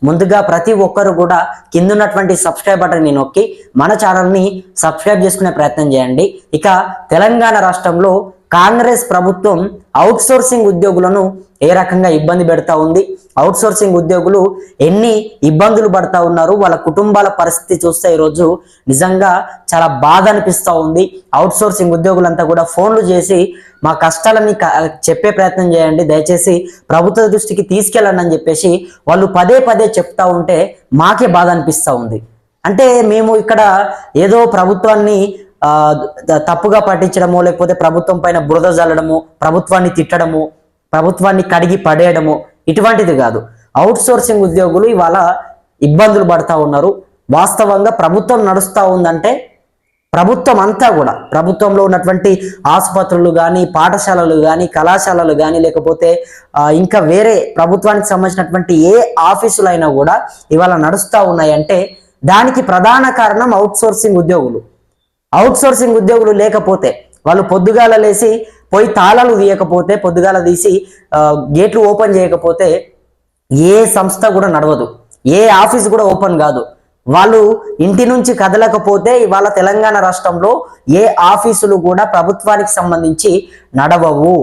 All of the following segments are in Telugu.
ముందుగా ప్రతి ఒక్కరు కూడా కింద ఉన్నటువంటి సబ్స్క్రైబ్ బటన్ ని నొక్కి మన ఛానల్ని సబ్స్క్రైబ్ చేసుకునే ప్రయత్నం చేయండి. ఇక తెలంగాణ రాష్ట్రంలో కాంగ్రెస్ ప్రభుత్వం అవుట్ సోర్సింగ్ ఉద్యోగులను ఏ రకంగా ఇబ్బంది పెడతా ఉంది, అవుట్ సోర్సింగ్ ఉద్యోగులు ఎన్ని ఇబ్బందులు పడతా ఉన్నారు, వాళ్ళ కుటుంబాల పరిస్థితి చూస్తే ఈరోజు నిజంగా చాలా బాధ అనిపిస్తూ ఉంది. అవుట్ సోర్సింగ్ ఉద్యోగులంతా కూడా ఫోన్లు చేసి మా కష్టాలని చెప్పే ప్రయత్నం చేయండి, దయచేసి ప్రభుత్వ దృష్టికి తీసుకెళ్ళండి అని చెప్పేసి వాళ్ళు పదే పదే చెప్తా ఉంటే మాకే బాధ అనిపిస్తూ ఉంది. అంటే మేము ఇక్కడ ఏదో ప్రభుత్వాన్ని తప్పుగా పట్టించడము, లేకపోతే ప్రభుత్వం పైన బురద జల్లడము, ప్రభుత్వాన్ని తిట్టడము, ప్రభుత్వాన్ని కడిగి పడేయడము ఇటువంటిది కాదు. అవుట్ సోర్సింగ్ ఉద్యోగులు ఇవాళ ఇబ్బందులు పడతా ఉన్నారు. వాస్తవంగా ప్రభుత్వం నడుస్తూ ఉందంటే ప్రభుత్వం అంతా కూడా, ప్రభుత్వంలో ఉన్నటువంటి ఆసుపత్రులు కానీ, పాఠశాలలు కానీ, కళాశాలలు కానీ, లేకపోతే ఇంకా వేరే ప్రభుత్వానికి సంబంధించినటువంటి ఏ ఆఫీసులైనా కూడా ఇవాళ నడుస్తూ ఉన్నాయంటే దానికి ప్రధాన కారణం అవుట్ సోర్సింగ్ ఉద్యోగులు. అవుట్ సోర్సింగ్ ఉద్యోగులు లేకపోతే, వాళ్ళు పొద్దుగాల లేసి పోయి తాళాలు తీయకపోతే, పొద్దుగాల తీసి గేట్లు ఓపెన్ చేయకపోతే ఏ సంస్థ కూడా నడవదు, ఏ ఆఫీస్ కూడా ఓపెన్ కాదు. వాళ్ళు ఇంటి నుంచి కదలకపోతే ఇవాళ తెలంగాణ రాష్ట్రంలో ఏ ఆఫీసులు కూడా ప్రభుత్వానికి సంబంధించి నడవవు.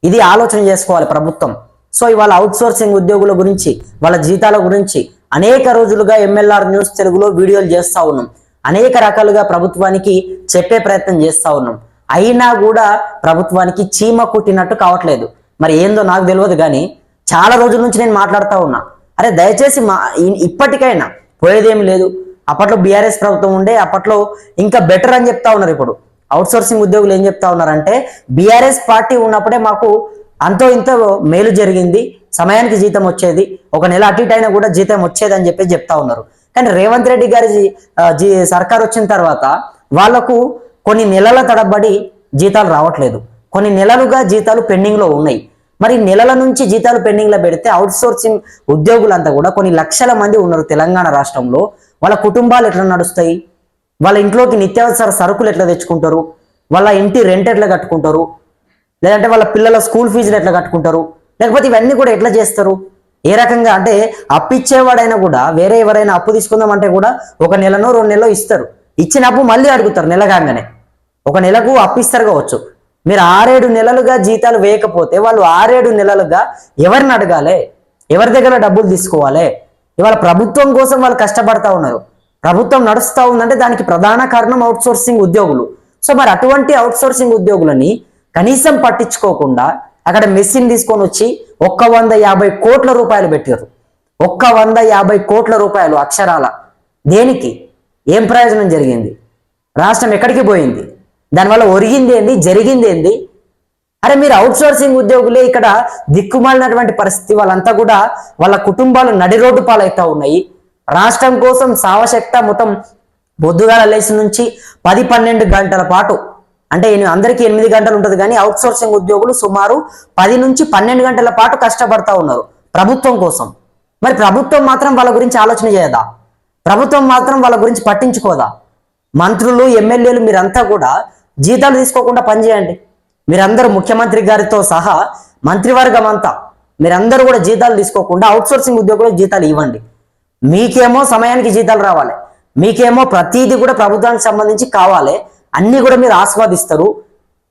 ఇది ఆలోచన చేసుకోవాలి ప్రభుత్వం. సో ఇవాళ అవుట్ సోర్సింగ్ ఉద్యోగుల గురించి, వాళ్ళ జీతాల గురించి అనేక రోజులుగా MLR న్యూస్ తెలుగులో వీడియోలు చేస్తూ ఉన్నాం, అనేక రకాలుగా ప్రభుత్వానికి చెప్పే ప్రయత్నం చేస్తూ ఉన్నాం. అయినా కూడా ప్రభుత్వానికి చీమ కుట్టినట్టు కావట్లేదు. మరి ఏందో నాకు తెలియదు, కానీ చాలా రోజుల నుంచి నేను మాట్లాడుతూ ఉన్నా, అరే దయచేసి ఇప్పటికైనా పోయేదేమి లేదు. అప్పట్లో BRS ప్రభుత్వం ఉండే, అప్పట్లో ఇంకా బెటర్ అని చెప్తా ఉన్నారు. ఇప్పుడు అవుట్ సోర్సింగ్ ఉద్యోగులు ఏం చెప్తా ఉన్నారంటే BRS పార్టీ ఉన్నప్పుడే మాకు అంతో ఇంతో మేలు జరిగింది, సమయానికి జీతం వచ్చేది, ఒక నెల అటు ఇటు అయినా కూడా జీతం వచ్చేది అని చెప్పి చెప్తా ఉన్నారు. కానీ రేవంత్ రెడ్డి గారి సర్కార్ వచ్చిన తర్వాత వాళ్లకు కొన్ని నెలల తడబడి జీతాలు రావట్లేదు, కొన్ని నెలలుగా జీతాలు పెండింగ్ లో ఉన్నాయి. మరి నెలల నుంచి జీతాలు పెండింగ్ లో పెడితే అవుట్ సోర్సింగ్ ఉద్యోగులంతా కూడా కొన్ని లక్షల మంది ఉన్నారు తెలంగాణ రాష్ట్రంలో. వాళ్ళ కుటుంబాలు ఎట్లా నడుస్తాయి, వాళ్ళ ఇంట్లోకి నిత్యావసర సరుకులు ఎట్లా తెచ్చుకుంటారు, వాళ్ళ ఇంటి రెంట్ ఎట్లా కట్టుకుంటారు, లేదంటే వాళ్ళ పిల్లల స్కూల్ ఫీజులు ఎట్లా కట్టుకుంటారు, లేకపోతే ఇవన్నీ కూడా ఎట్లా చేస్తారు, ఏ రకంగా? అంటే అప్పిచ్చేవాడైనా కూడా వేరే ఎవరైనా అప్పు తీసుకుందామంటే కూడా ఒక నెలనో 2 నెలలో ఇస్తారు, ఇచ్చిన అప్పు మళ్ళీ అడుగుతారు నెల కాగానే. ఒక నెలకు అప్పిస్తారు కావచ్చు, మీరు 6-7 నెలలుగా జీతాలు వేయకపోతే వాళ్ళు 6-7 నెలలుగా ఎవరిని అడగాలి, ఎవరి దగ్గర డబ్బులు తీసుకోవాలి? ఇవాళ ప్రభుత్వం కోసం వాళ్ళు కష్టపడతా ఉన్నారు. ప్రభుత్వం నడుస్తూ ఉందంటే దానికి ప్రధాన కారణం అవుట్ సోర్సింగ్ ఉద్యోగులు. సో మరి అటువంటి అవుట్ సోర్సింగ్ ఉద్యోగులని కనీసం పట్టించుకోకుండా అక్కడ మెషిన్ తీసుకొని వచ్చి 150 కోట్ల రూపాయలు పెట్టారు. 150 కోట్ల రూపాయలు అక్షరాల. దేనికి? ఏం ప్రయోజనం జరిగింది? రాష్ట్రం ఎక్కడికి పోయింది? దానివల్ల ఒరిగింది ఏంది, జరిగింది ఏంది? అరే మీరు అవుట్ సోర్సింగ్ ఉద్యోగులే ఇక్కడ దిక్కుమాలినటువంటి పరిస్థితి. వాళ్ళంతా కూడా వాళ్ళ కుటుంబాలు నడి రోడ్డు పాలవుతా ఉన్నాయి. రాష్ట్రం కోసం సావశక్త మొత్తం పొద్దుగాల లేచి నుంచి 10-12 గంటల పాటు, అంటే అందరికీ 8 గంటలు ఉంటుంది, కానీ అవుట్ సోర్సింగ్ ఉద్యోగులు సుమారు 10 నుంచి 12 గంటల పాటు కష్టపడతా ఉన్నారు ప్రభుత్వం కోసం. మరి ప్రభుత్వం మాత్రం వాళ్ళ గురించి ఆలోచన చేయదా? ప్రభుత్వం మాత్రం వాళ్ళ గురించి పట్టించుకోదా? మంత్రులు, ఎమ్మెల్యేలు మీరంతా కూడా జీతాలు తీసుకోకుండా పనిచేయండి. మీరందరూ ముఖ్యమంత్రి గారితో సహా మంత్రివర్గం అంతా మీరందరూ కూడా జీతాలు తీసుకోకుండా అవుట్ సోర్సింగ్ ఉద్యోగులకు జీతాలు ఇవ్వండి. మీకేమో సమయానికి జీతాలు రావాలి, మీకేమో ప్రతిదీ కూడా ప్రభుత్వానికి సంబంధించి కావాలి, అన్ని కూడా మీరు ఆస్వాదిస్తారు.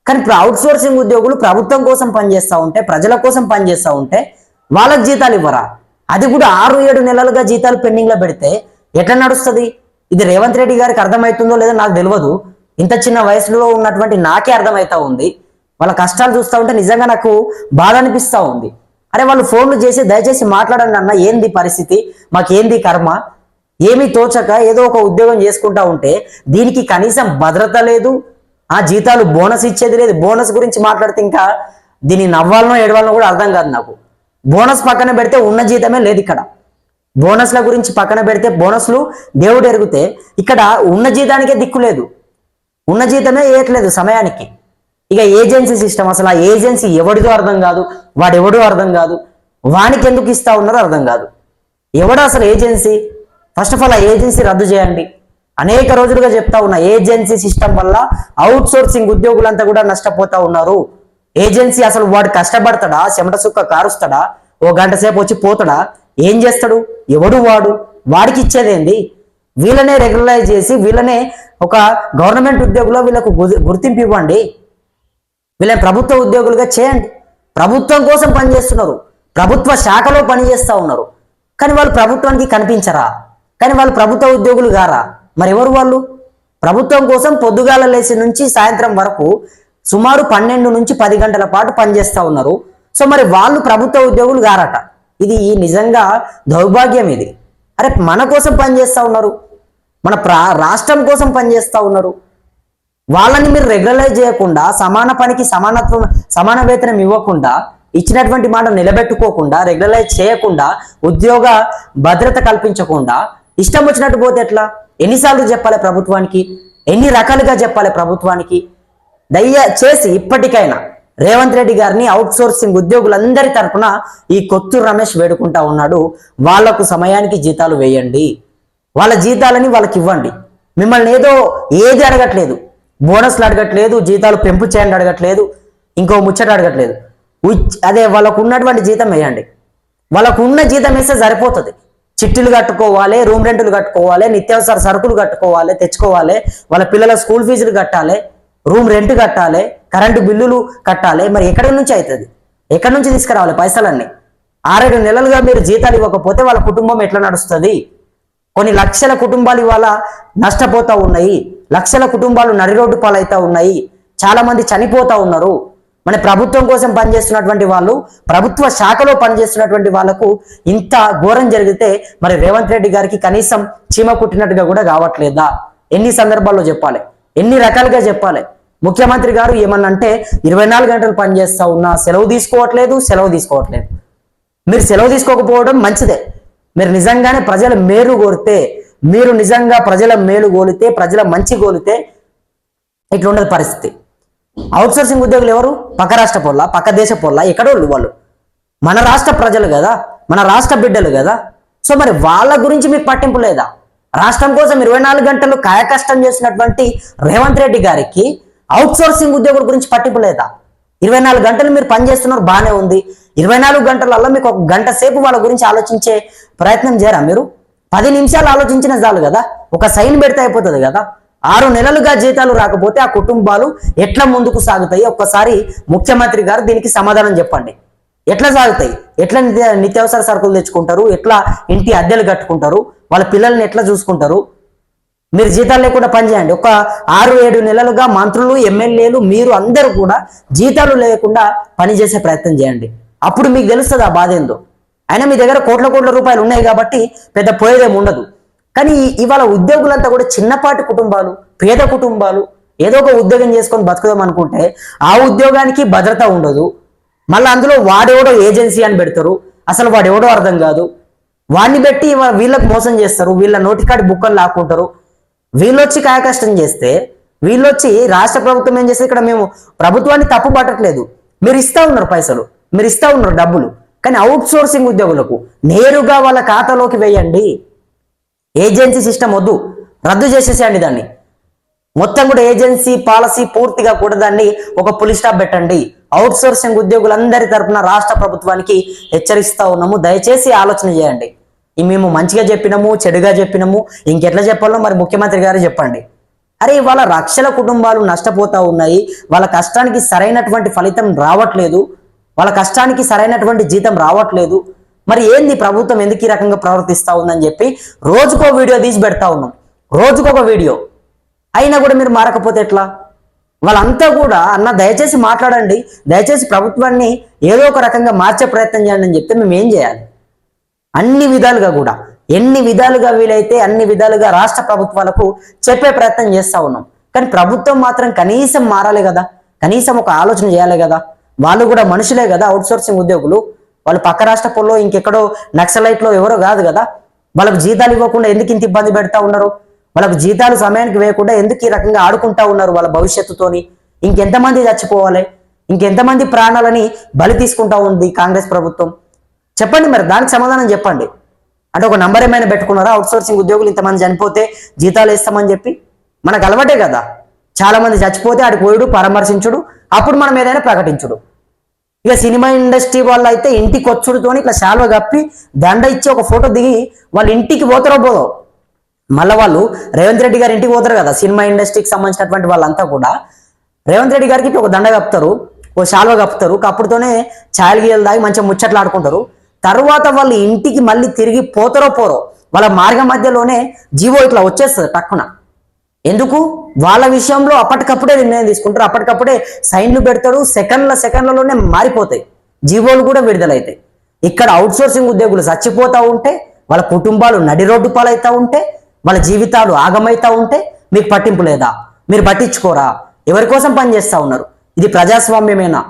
కానీ ఇప్పుడు అవుట్ సోర్సింగ్ ఉద్యోగులు ప్రభుత్వం కోసం పనిచేస్తూ ఉంటే, ప్రజల కోసం పనిచేస్తూ ఉంటే వాళ్ళకి జీతాలు ఇవ్వరా? అది కూడా 6-7 నెలలుగా జీతాలు పెండింగ్ లో పెడితే ఎట్లా నడుస్తుంది? ఇది రేవంత్ రెడ్డి గారికి అర్థమవుతుందో లేదో నాకు తెలియదు. ఇంత చిన్న వయసులో ఉన్నటువంటి నాకే అర్థమవుతా ఉంది. వాళ్ళ కష్టాలు చూస్తూ ఉంటే నిజంగా నాకు బాధ అనిపిస్తూ ఉంది. అరే వాళ్ళు ఫోన్లు చేసి దయచేసి మాట్లాడండి అన్న, ఏంది పరిస్థితి, మాకేంది కర్మ, ఏమీ తోచక ఏదో ఒక ఉద్యోగం చేసుకుంటా ఉంటే దీనికి కనీసం భద్రత లేదు, ఆ జీతాలు బోనస్ ఇచ్చేది లేదు. బోనస్ గురించి మాట్లాడితే ఇంకా దీన్ని నవ్వాలనో ఏడవాలనో కూడా అర్థం కాదు నాకు. బోనస్ పక్కన పెడితే ఉన్న జీతమే లేదు ఇక్కడ. బోనస్ల గురించి పక్కన పెడితే బోనస్లు దేవుడు ఎరుగుతే ఇక్కడ ఉన్న జీతానికే దిక్కు లేదు, ఉన్న జీతమే వేయట్లేదు సమయానికి. ఇక ఏజెన్సీ సిస్టమ్, అసలు ఆ ఏజెన్సీ ఎవడిదో అర్థం కాదు, వాడెవడో అర్థం కాదు, వానికి ఎందుకు ఇస్తా ఉన్నారో అర్థం కాదు. ఎవడో అసలు ఏజెన్సీ? ఫస్ట్ ఆఫ్ ఆల్ ఆ ఏజెన్సీ రద్దు చేయండి. అనేక రోజులుగా చెప్తా ఉన్నా, ఏజెన్సీ సిస్టమ్ వల్ల అవుట్ సోర్సింగ్ ఉద్యోగులంతా కూడా నష్టపోతా ఉన్నారు. ఏజెన్సీ అసలు వాడు కష్టపడతాడా, చెమట సుక్క కారుస్తాడా, ఓ గంట సేపు వచ్చి పోతాడా? ఏం చేస్తాడు? ఎవడు వాడికి ఇచ్చేదేంది? వీళ్ళనే రెగ్యులరైజ్ చేసి వీళ్ళనే ఒక గవర్నమెంట్ ఉద్యోగుల్లో వీళ్ళకు గుర్తింపు ఇవ్వండి, వీళ్ళని ప్రభుత్వ ఉద్యోగులుగా చేయండి. ప్రభుత్వం కోసం పనిచేస్తున్నారు, ప్రభుత్వ శాఖలో పనిచేస్తూ ఉన్నారు, కానీ వాళ్ళు ప్రభుత్వానికి కనిపించరా? కానీ వాళ్ళు ప్రభుత్వ ఉద్యోగులు గారా? మరి ఎవరు వాళ్ళు? ప్రభుత్వం కోసం పొద్దుగాల లేచి నుంచి సాయంత్రం వరకు సుమారు 12 నుంచి 10 గంటల పాటు పనిచేస్తూ ఉన్నారు. సో మరి వాళ్ళు ప్రభుత్వ ఉద్యోగులు గారట. ఇది నిజంగా దౌర్భాగ్యం ఇది. అరే మన కోసం పనిచేస్తూ ఉన్నారు, మన రాష్ట్రం కోసం పనిచేస్తూ ఉన్నారు. వాళ్ళని మీరు రెగ్యులరైజ్ చేయకుండా, సమాన పనికి సమాన వేతనం ఇవ్వకుండా, ఇచ్చినటువంటి మాట నిలబెట్టుకోకుండా, రెగ్యులరైజ్ చేయకుండా, ఉద్యోగ భద్రత కల్పించకుండా ఇష్టం వచ్చినట్టు పోతే ఎట్లా? ఎన్నిసార్లు చెప్పాలి ప్రభుత్వానికి? ఎన్ని రకాలుగా చెప్పాలి ప్రభుత్వానికి? దయచేసి ఇప్పటికైనా రేవంత్ రెడ్డి గారిని అవుట్ సోర్సింగ్ ఉద్యోగులందరి తరఫున ఈ కొత్తూరు రమేష్ వేడుకుంటా ఉన్నాడు, వాళ్లకు సమయానికి జీతాలు వేయండి, వాళ్ళ జీతాలని వాళ్ళకి ఇవ్వండి. మిమ్మల్ని ఏది అడగట్లేదు, బోనస్లు అడగట్లేదు, జీతాలు పెంపు చేయండి అడగట్లేదు, ఇంకో ముచ్చట అడగట్లేదు. అదే వాళ్ళకు ఉన్నటువంటి జీతం వేయండి. వాళ్ళకు ఉన్న జీతం వేస్తే సరిపోతుంది. చిట్టీలు కట్టుకోవాలి, రూమ్ రెంటులు కట్టుకోవాలి, నిత్యావసర సరుకులు కట్టుకోవాలి, తెచ్చుకోవాలి, వాళ్ళ పిల్లల స్కూల్ ఫీజులు కట్టాలి, రూమ్ రెంట్ కట్టాలి, కరెంటు బిల్లులు కట్టాలి. మరి ఎక్కడి నుంచి అవుతుంది? ఎక్కడి నుంచి తీసుకురావాలి పైసలన్నీ? 6-7 నెలలుగా మీరు జీతాలు ఇవ్వకపోతే వాళ్ళ కుటుంబం ఎట్లా నడుస్తుంది? కొన్ని లక్షల కుటుంబాలు ఇవాళ నష్టపోతూ ఉన్నాయి, లక్షల కుటుంబాలు నడి రోడ్డు పాలవుతూ ఉన్నాయి, చాలా మంది చనిపోతూ ఉన్నారు. మన ప్రభుత్వం కోసం పనిచేస్తున్నటువంటి వాళ్ళు, ప్రభుత్వ శాఖలో పనిచేస్తున్నటువంటి వాళ్లకు ఇంత ఘోరం జరిగితే మరి రేవంత్ రెడ్డి గారికి కనీసం చీమ కుట్టినట్టుగా కూడా కావట్లేదా? ఎన్ని సందర్భాల్లో చెప్పాలి, ఎన్ని రకాలుగా చెప్పాలి? ముఖ్యమంత్రి గారు ఏమన్నంటే 24 గంటలు పనిచేస్తా ఉన్నా సెలవు తీసుకోవట్లేదు. మీరు సెలవు తీసుకోకపోవడం మంచిదే. మీరు నిజంగానే ప్రజల మేలు కోరితే, మీరు నిజంగా ప్రజల మేలు కోరితే, ప్రజల మంచి కోరితే ఇట్లుండదు పరిస్థితి. అవుట్ సోర్సింగ్ ఉద్యోగులు ఎవరు? పక్క రాష్ట్ర పొల్ల, పక్క దేశ పొల్ల, ఎక్కడోళ్ళు వాళ్ళు మన రాష్ట్ర ప్రజలు కదా, మన రాష్ట్ర బిడ్డలు కదా. సో మరి వాళ్ళ గురించి మీకు పట్టింపు లేదా? రాష్ట్రం కోసం 24 గంటలు కాయకష్టం చేసినటువంటి రేవంత్ రెడ్డి గారికి అవుట్ సోర్సింగ్ ఉద్యోగుల గురించి పట్టింపు లేదా? 24 గంటలు మీరు పనిచేస్తున్నారు, బాగానే ఉంది. 24 గంటలలో మీకు 1 గంట సేపు వాళ్ళ గురించి ఆలోచించే ప్రయత్నం చేయరా? మీరు 10 నిమిషాలు ఆలోచించిన చాలు కదా, ఒక సైన్ పెడితే అయిపోతుంది కదా. 6 నెలలుగా జీతాలు రాకపోతే ఆ కుటుంబాలు ఎట్లా ముందుకు సాగుతాయి? ఒక్కసారి ముఖ్యమంత్రి గారు దీనికి సమాధానం చెప్పండి. ఎట్లా సాగుతాయి? ఎట్లా నిత్యావసర సరుకులు తెచ్చుకుంటారు? ఎట్లా ఇంటి అద్దెలు కట్టుకుంటారు? వాళ్ళ పిల్లల్ని ఎట్లా చూసుకుంటారు? మీరు జీతాలు లేకుండా పనిచేయండి. ఒక 6-7 నెలలుగా మంత్రులు, ఎమ్మెల్యేలు, మీరు అందరూ కూడా జీతాలు లేకుండా పనిచేసే ప్రయత్నం చేయండి. అప్పుడు మీకు తెలుస్తుంది ఆ బాధ ఏందో. అయినా మీ దగ్గర కోట్ల రూపాయలు ఉన్నాయి కాబట్టి పెద్ద పోయేదేమి ఉండదు. కానీ ఇవాళ ఉద్యోగులంతా కూడా చిన్నపాటి కుటుంబాలు, పేద కుటుంబాలు, ఏదో ఒక ఉద్యోగం చేసుకొని బతుకుదాం అనుకుంటే ఆ ఉద్యోగానికి భద్రత ఉండదు. మళ్ళీ అందులో వాడెవడో ఏజెన్సీ అని పెడతారు, అసలు వాడెవడో అర్థం కాదు. వాడిని పెట్టి వీళ్ళకి మోసం చేస్తారు, వీళ్ళ నోటికాడి బుక్కలు లాక్కుంటారు. వీళ్ళొచ్చి కాయకష్టం చేస్తే, వీళ్ళొచ్చి రాష్ట్ర ప్రభుత్వం ఏం చేస్తే, ఇక్కడ మేము ప్రభుత్వాన్ని తప్పు పట్టట్లేదు, మీరు ఇస్తా ఉన్నారు పైసలు, మీరు ఇస్తా ఉన్నారు డబ్బులు, కానీ అవుట్ సోర్సింగ్ ఉద్యోగులకు నేరుగా వాళ్ళ ఖాతాలోకి వేయండి. ఏజెన్సీ సిస్టమ్ వద్దు, రద్దు చేసేసేయండి దాన్ని మొత్తం కూడా. ఏజెన్సీ పాలసీ పూర్తిగా కూడా దాన్ని ఒక పులి స్టాప్ పెట్టండి. అవుట్ సోర్సింగ్ ఉద్యోగులందరి తరఫున రాష్ట్ర ప్రభుత్వానికి హెచ్చరిస్తా ఉన్నాము, దయచేసి ఆలోచన చేయండి. మేము మంచిగా చెప్పినాము, చెడుగా చెప్పినాము, ఇంకెట్లా చెప్పాలో మరి ముఖ్యమంత్రి గారు చెప్పండి. అరే వాళ్ళ లక్షల కుటుంబాలు నష్టపోతా ఉన్నాయి, వాళ్ళ కష్టానికి సరైనటువంటి ఫలితం రావట్లేదు, వాళ్ళ కష్టానికి సరైనటువంటి జీతం రావట్లేదు. మరి ఏంది ప్రభుత్వం ఎందుకు ఈ రకంగా ప్రవర్తిస్తూ ఉందని చెప్పి రోజుకో వీడియో తీసి పెడతా ఉన్నాం, రోజుకొక వీడియో. అయినా కూడా మీరు మారకపోతే ఎట్లా? వాళ్ళంతా కూడా అన్న దయచేసి మాట్లాడండి, దయచేసి ప్రభుత్వాన్ని ఏదో ఒక రకంగా మార్చే ప్రయత్నం చేయండి అని చెప్తే మేము ఏం చేయాలి? అన్ని విధాలుగా కూడా, ఎన్ని విధాలుగా వీలైతే అన్ని విధాలుగా రాష్ట్ర ప్రభుత్వాలకు చెప్పే ప్రయత్నం చేస్తూ ఉన్నాం. కానీ ప్రభుత్వం మాత్రం కనీసం మారాలి కదా, కనీసం ఒక ఆలోచన చేయాలి కదా. వాళ్ళు కూడా మనుషులే కదా అవుట్ సోర్సింగ్ ఉద్యోగులు. వాళ్ళు పక్క రాష్ట్ర పొల్లో ఇంకెక్కడో నక్సలైట్లో ఎవరో కాదు కదా. వాళ్ళకు జీతాలు ఇవ్వకుండా ఎందుకు ఇంత ఇబ్బంది పెడతా ఉన్నారు? వాళ్ళకు జీతాలు సమయానికి వేయకుండా ఎందుకు ఈ రకంగా ఆడుకుంటా ఉన్నారు వాళ్ళ భవిష్యత్తుతోని? ఇంకెంతమంది చచ్చిపోవాలి? ఇంకెంతమంది ప్రాణాలని బలి తీసుకుంటా ఉంది కాంగ్రెస్ ప్రభుత్వం? చెప్పండి మరి, దానికి సమాధానం చెప్పండి. అంటే ఒక నంబర్ ఏమైనా పెట్టుకున్నారా? అవుట్ సోర్సింగ్ ఉద్యోగులు ఇంతమంది చనిపోతే జీతాలు ఇస్తామని చెప్పి మనకు అలవాటే కదా. చాలా మంది చచ్చిపోతే ఆడికి పోయుడు, పరామర్శించుడు, అప్పుడు మనం ఏదైనా ప్రకటించుడు. ఇక సినిమా ఇండస్ట్రీ వాళ్ళు అయితే ఇంటికి వచ్చుడుతోని ఇట్లా శాల్వ కప్పి దండ ఇచ్చి ఒక ఫోటో దిగి వాళ్ళ ఇంటికి పోతారో పోదో. మళ్ళీ వాళ్ళు రేవంత్ రెడ్డి గారి ఇంటికి పోతారు కదా, సినిమా ఇండస్ట్రీకి సంబంధించినటువంటి వాళ్ళంతా కూడా రేవంత్ రెడ్డి గారికి ఒక దండ కప్పుతారు, ఓ శాల్వ కప్పుతారు, కప్పుడుతోనే ఛాయలు గీయలు దాగి మంచిగా ముచ్చట్లు ఆడుకుంటారు. తర్వాత వాళ్ళు ఇంటికి మళ్ళీ తిరిగి పోతారో పోరో, వాళ్ళ మార్గం మధ్యలోనే జీవో ఇట్లా వచ్చేస్తుంది టక్కున. ఎందుకు? వాళ్ళ విషయంలో అప్పటికప్పుడే నిర్ణయం తీసుకుంటారు, అప్పటికప్పుడే సైన్లు పెడతారు, సెకండ్లలోనే మారిపోతాయి, జీవోలు కూడా విడుదలవుతాయి. ఇక్కడ అవుట్ సోర్సింగ్ ఉద్యోగులు చచ్చిపోతూ ఉంటే, వాళ్ళ కుటుంబాలు నడి రోడ్డు పాలవుతూ ఉంటే, వాళ్ళ జీవితాలు ఆగమవుతూ ఉంటే మీకు పట్టింపు లేదా? మీరు పట్టించుకోరా? ఎవరి కోసం పనిచేస్తూ ఉన్నారు? ఇది ప్రజాస్వామ్యమేనా?